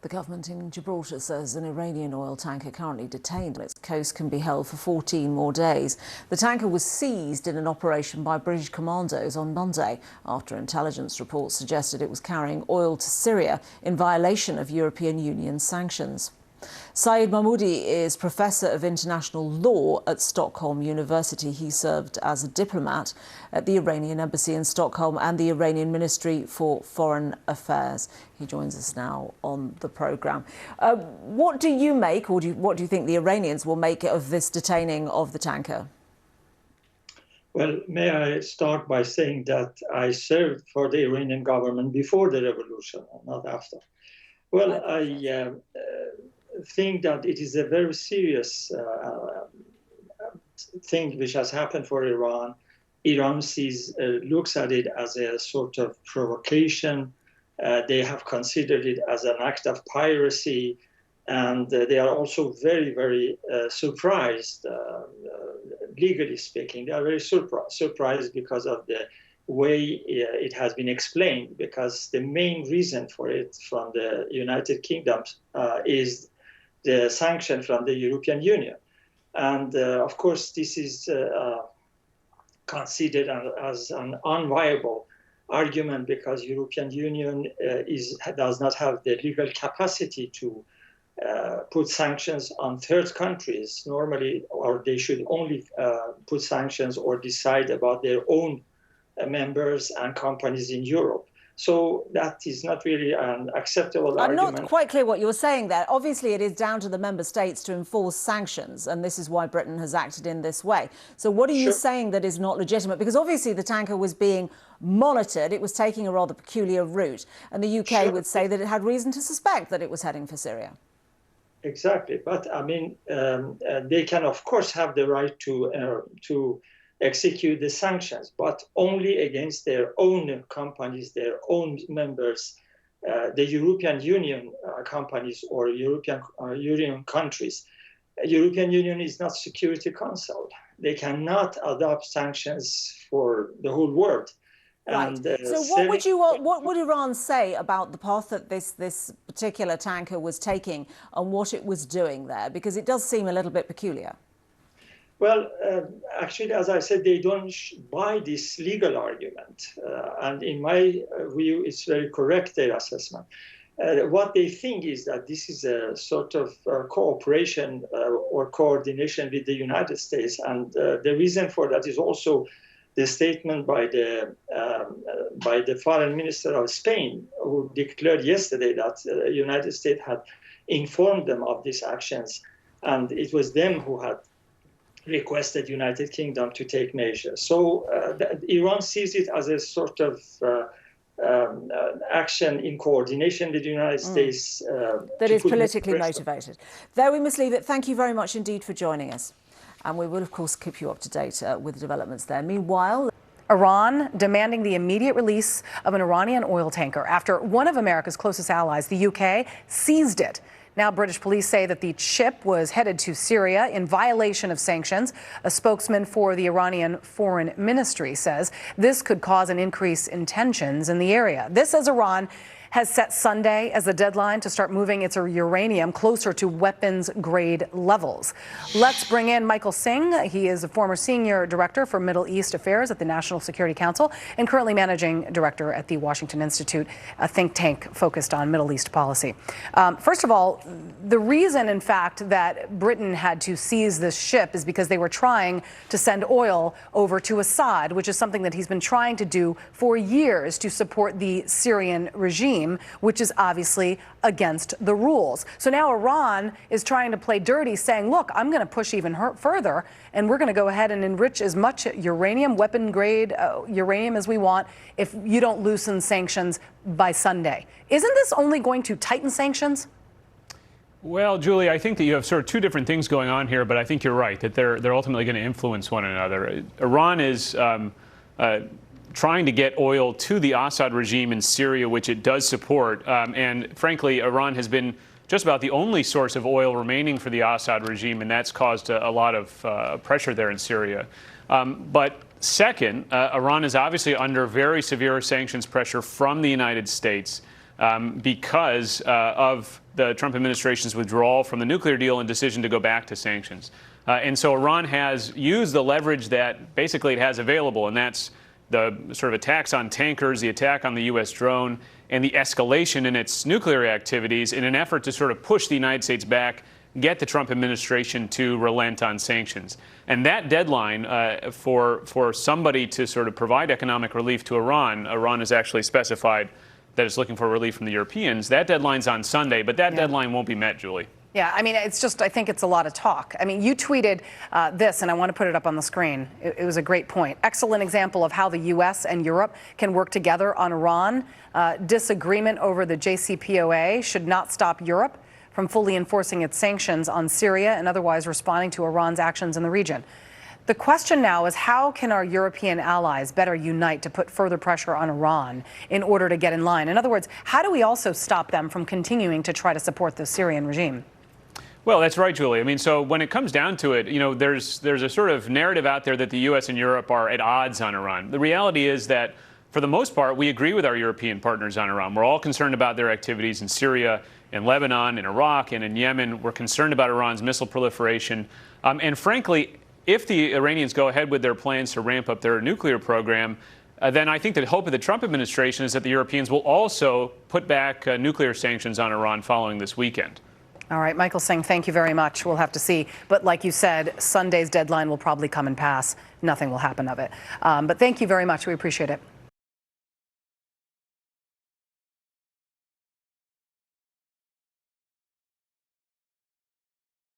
The government in Gibraltar says an Iranian oil tanker currently detained on its coast can be held for 14 more days. The tanker was seized in an operation by British Commandos on Monday after intelligence reports suggested it was carrying oil to Syria in violation of European Union sanctions. Saeed Mahmoudi is Professor of International Law at Stockholm University. He served as a diplomat at the Iranian Embassy in Stockholm and the Iranian Ministry for Foreign Affairs. He joins us now on the programme. What do you make, or what do you think the Iranians will make of this detaining of the tanker? Well, may I start by saying that I served for the Iranian government before the revolution, not after. Well, I think that it is a very serious thing which has happened for Iran. Iran looks at it as a sort of provocation. They have considered it as an act of piracy, and they are also very, very surprised, legally speaking. They are very surprised because of the way it has been explained, because the main reason for it from the United Kingdom is the sanction from the European Union. And of course, this is considered as an unviable argument because European Union does not have the legal capacity to put sanctions on third countries normally, or they should only put sanctions or decide about their own members and companies in Europe. So that is not really an acceptable argument. I'm not quite clear what you're saying there. Obviously, it is down to the member states to enforce sanctions, and this is why Britain has acted in this way. So what are you saying that is not legitimate? Because obviously the tanker was being monitored. It was taking a rather peculiar route, and the UK would say that it had reason to suspect that it was heading for Syria. Exactly. But, I mean, they can, of course, have the right to execute the sanctions, but only against their own companies, their own members, the European Union companies or European Union countries. European Union is not Security Council. They cannot adopt sanctions for the whole world. Right. And, so what would Iran say about the path that this particular tanker was taking and what it was doing there? Because it does seem a little bit peculiar. Well, actually, as I said, they don't buy this legal argument. And in my view, it's very correct, their assessment. What they think is that this is a sort of cooperation or coordination with the United States. And the reason for that is also the statement by the foreign minister of Spain, who declared yesterday that the United States had informed them of these actions. And it was them who had requested United Kingdom to take measures. So Iran sees it as a sort of action in coordination with the United States. That is politically motivated. There we must leave it. Thank you very much indeed for joining us. And we will, of course, keep you up to date with the developments there. Meanwhile, Iran demanding the immediate release of an Iranian oil tanker after one of America's closest allies, the UK, seized it. Now, British police say that the ship was headed to Syria in violation of sanctions. A spokesman for the Iranian Foreign Ministry says this could cause an increase in tensions in the area. This as Iran has set Sunday as the deadline to start moving its uranium closer to weapons-grade levels. Let's bring in Michael Singh. He is a former senior director for Middle East Affairs at the National Security Council and currently managing director at the Washington Institute, a think tank focused on Middle East policy. First of all, the reason, in fact, that Britain had to seize this ship is because they were trying to send oil over to Assad, which is something that he's been trying to do for years to support the Syrian regime, which is obviously against the rules. So now Iran is trying to play dirty, saying, look, I'm going to push even further, and we're going to go ahead and enrich as much uranium, weapon-grade uranium as we want if you don't loosen sanctions by Sunday. Isn't this only going to tighten sanctions? Well, Julie, I think that you have sort of two different things going on here, but I think you're right, that they're ultimately going to influence one another. Iran is trying to get oil to the Assad regime in Syria, which it does support. And frankly, Iran has been just about the only source of oil remaining for the Assad regime, and that's caused a lot of pressure there in Syria. But second, Iran is obviously under very severe sanctions pressure from the United States. because of the Trump administration's withdrawal from the nuclear deal and decision to go back to sanctions. And so Iran has used the leverage that basically it has available, and that's the sort of attacks on tankers, the attack on the U.S. drone, and the escalation in its nuclear activities in an effort to sort of push the United States back, get the Trump administration to relent on sanctions. And that deadline for somebody to sort of provide economic relief to Iran has actually specified that it's looking for relief from the Europeans. That deadline's on Sunday, but that deadline won't be met, Julie. Yeah, I mean, it's just, I think it's a lot of talk. I mean, you tweeted this, and I want to put it up on the screen. It was a great point. Excellent example of how the U.S. and Europe can work together on Iran. Disagreement over the JCPOA should not stop Europe from fully enforcing its sanctions on Syria and otherwise responding to Iran's actions in the region. The question now is, how can our European allies better unite to put further pressure on Iran in order to get in line? In other words, how do we also stop them from continuing to try to support the Syrian regime? Well, that's right, Julie. I mean, so when it comes down to it, there's a sort of narrative out there that the U.S. and Europe are at odds on Iran. The reality is that, for the most part, we agree with our European partners on Iran. We're all concerned about their activities in Syria, in Lebanon, in Iraq, and in Yemen. We're concerned about Iran's missile proliferation. And frankly, if the Iranians go ahead with their plans to ramp up their nuclear program, then I think the hope of the Trump administration is that the Europeans will also put back nuclear sanctions on Iran following this weekend. All right, Michael Singh, thank you very much. We'll have to see. But like you said, Sunday's deadline will probably come and pass. Nothing will happen of it. But thank you very much. We appreciate it.